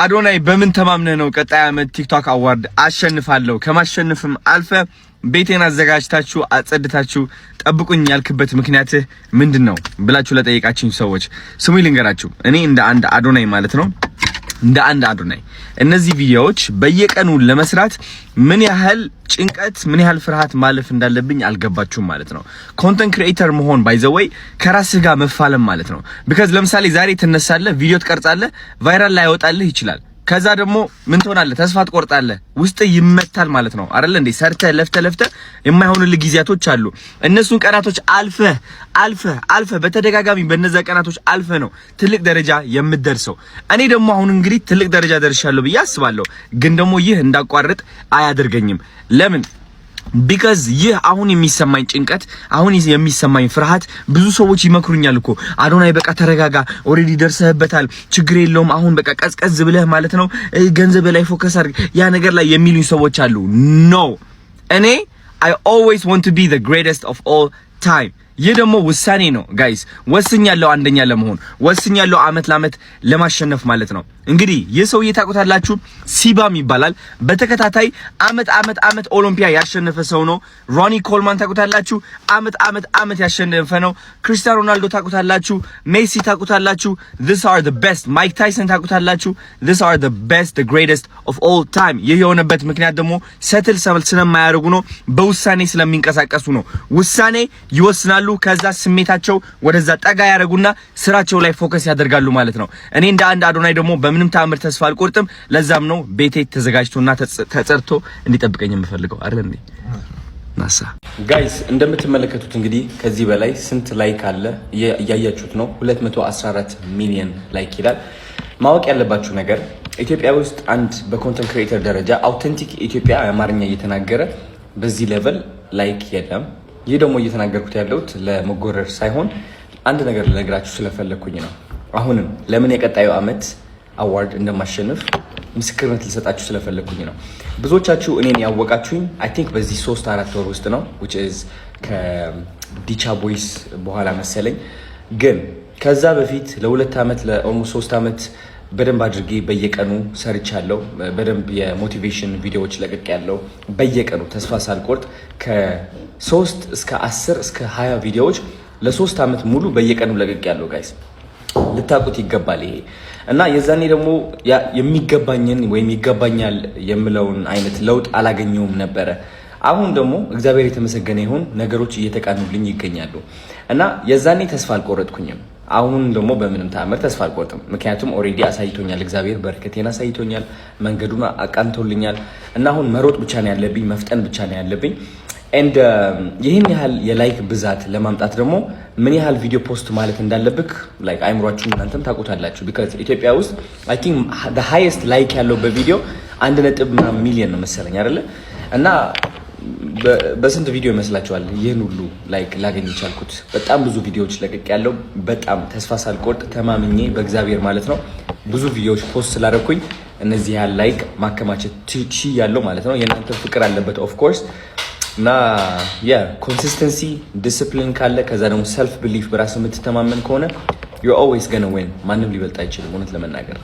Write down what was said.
አዶናይ በምን ተማምነህ ነው ቀጣይ አመት ቲክቶክ አዋርድ አሸንፋለሁ ከማሸነፍም አልፈ ቤቴን አዘጋጅታችሁ አጸድታችሁ ጠብቁኝ ያልክበት ምክንያት ምንድነው ብላችሁ ለጠየቃችሁኝ ሰዎች ስሙ ይልንገራችሁ። እኔ እንደ አንድ አዶናይ ማለት ነው እንደ አንድ አዶናይ እነዚህ ቪዲዮዎች በየቀኑ ለመስራት ምን ያህል ጭንቀት ምን ያህል ፍርሃት ማለፍ እንዳለብኝ አልገባችሁም ማለት ነው። ኮንተንት ክሪኤተር መሆን ባይ ዘ ወይ ከራስህ ጋር መፋለም ማለት ነው። ቢካዝ ለምሳሌ ዛሬ ትነሳለህ ቪዲዮ ትቀርጻለህ ቫይራል ላይ ያወጣልህ ይችላል። ከዛ ደግሞ ምን ትሆናለህ ተስፋ ትቆርጣለህ ውስጥ ይመታል ማለት ነው አይደል እንዴ ሰርተህ ለፍተህ የማይሆንልህ ጊዜያቶች አሉ። እነሱን ቀናቶች አልፈ በተደጋጋሚ በእነዛ ቀናቶች አልፈ ነው ትልቅ ደረጃ የምትደርሰው። እኔ ደግሞ አሁን እንግዲህ ትልቅ ደረጃ ደርሻለሁ ብዬ አስባለሁ። ግን ደግሞ ይህ እንዳቋርጥ አያደርገኝም። ለምን ቢካዝ ይህ አሁን የሚሰማኝ ጭንቀት አሁን የሚሰማኝ ፍርሃት ብዙ ሰዎች ይመክሩኛል እኮ አዶናይ በቃ ተረጋጋ ኦሬዲ ደርሰህበታል ችግር የለውም አሁን በቃ ቀዝቀዝ ብለህ ማለት ነው ገንዘብ ላይ ፎከስ አድርግ ያ ነገር ላይ የሚሉኝ ሰዎች አሉ። ኖ እኔ I always want to be the greatest of all time። ይህ ደግሞ ውሳኔ ነው ጋይስ። ወስኛለሁ አንደኛ ለመሆን ወስኛለሁ አመት ለአመት ለማሸነፍ ማለት ነው። እንግዲህ ይህ ሰው ታውቁታላችሁ ሲባም ይባላል። በተከታታይ አመት ኦሎምፒያ ያሸነፈ ሰው ነው። ሮኒ ኮልማን ታውቁታላችሁ አመት ያሸነፈ ነው። ክሪስቲያኖ ሮናልዶ ታውቁታላችሁ። ሜሲ ታውቁታላችሁ። these are the best ማይክ ታይሰን ታውቁታላችሁ። these are the best the greatest of all time። ይህ የሆነበት ምክንያት ደግሞ ሰትል ስለማያደርጉ ነው። በውሳኔ ስለሚንቀሳቀሱ ነው። ውሳኔ ይወስናሉ ከዛ ስሜታቸው ወደዛ ጠጋ ያደርጉና ስራቸው ላይ ፎከስ ያደርጋሉ ማለት ነው። እኔ እንደ አንድ አዶናይ ደግሞ በምንም ተአምር ተስፋ አልቆርጥም። ለዛም ነው ቤቴ ተዘጋጅቶና ተጸርቶ እንዲጠብቀኝ የምፈልገው አይደል እንዴ ናሳ ጋይስ። እንደምትመለከቱት እንግዲህ ከዚህ በላይ ስንት ላይክ አለ እያያችሁት ነው። 214 ሚሊዮን ላይክ ይላል። ማወቅ ያለባችሁ ነገር ኢትዮጵያ ውስጥ አንድ በኮንተንት ክሪኤተር ደረጃ አውተንቲክ ኢትዮጵያ አማርኛ እየተናገረ በዚህ ሌቨል ላይክ የለም። ይህ ደግሞ እየተናገርኩት ያለሁት ለመጎረር ሳይሆን አንድ ነገር ልነግራችሁ ስለፈለኩኝ ነው። አሁንም ለምን የቀጣዩ አመት አዋርድ እንደማሸንፍ ምስክርነት ልሰጣችሁ ስለፈለኩኝ ነው። ብዙዎቻችሁ እኔን ያወቃችሁኝ አይ ቲንክ በዚህ 3-4 ወር ውስጥ ነው which is ከዲቻ ቦይስ በኋላ መሰለኝ። ግን ከዛ በፊት ለ2 አመት ለኦልሞስት 3 አመት በደንብ አድርጌ በየቀኑ ሰርቻለሁ። በደንብ የሞቲቬሽን ቪዲዮዎች ለቅቄያለሁ። በየቀኑ ተስፋ ሳልቆርጥ ከ3 እስከ 10 እስከ 20 ቪዲዮዎች ለ3 አመት ሙሉ በየቀኑ ለቅቄያለሁ ጋይስ። ልታቁት ይገባል ይሄ እና የዛኔ ደግሞ የሚገባኝን ወይም ይገባኛል የምለውን አይነት ለውጥ አላገኘውም ነበረ። አሁን ደግሞ እግዚአብሔር የተመሰገነ ይሁን ነገሮች እየተቃኑልኝ ይገኛሉ እና የዛኔ ተስፋ አልቆረጥኩኝም። አሁን ደግሞ በምንም ተአምር ተስፋ አልቆርጥም። ምክንያቱም ኦሬዲ አሳይቶኛል፣ እግዚአብሔር በረከቴን አሳይቶኛል፣ መንገዱን አቃንቶልኛል እና አሁን መሮጥ ብቻ ነው ያለብኝ፣ መፍጠን ብቻ ነው ያለብኝ። ኤንድ ይህን ያህል የላይክ ብዛት ለማምጣት ደግሞ ምን ያህል ቪዲዮ ፖስት ማለት እንዳለብክ ላይክ አይምሯችሁ እናንተም ታውቁታላችሁ። ቢካዝ ኢትዮጵያ ውስጥ አይ ቲንክ the highest ላይክ ያለው በቪዲዮ 1.1 ሚሊዮን ነው መሰለኝ አይደለ? እና በስንት ቪዲዮ ይመስላችኋል ይህን ሁሉ ላይክ ላገኝ የቻልኩት? በጣም ብዙ ቪዲዮዎች ለቅቅ ያለው በጣም ተስፋ ሳልቆርጥ ተማምኜ በእግዚአብሔር ማለት ነው ብዙ ቪዲዮዎች ፖስት ስላደረኩኝ እነዚህ ያህል ላይክ ማከማቸት ችያለሁ ማለት ነው። የእናንተ ፍቅር አለበት ኦፍ ኮርስ እና ያ ኮንሲስተንሲ ዲሲፕሊን ካለ ከዛ ደግሞ ሰልፍ ቢሊፍ በራስ የምትተማመን ከሆነ you're always gonna win። ማንም ሊበልጥ አይችልም እውነት ለመናገር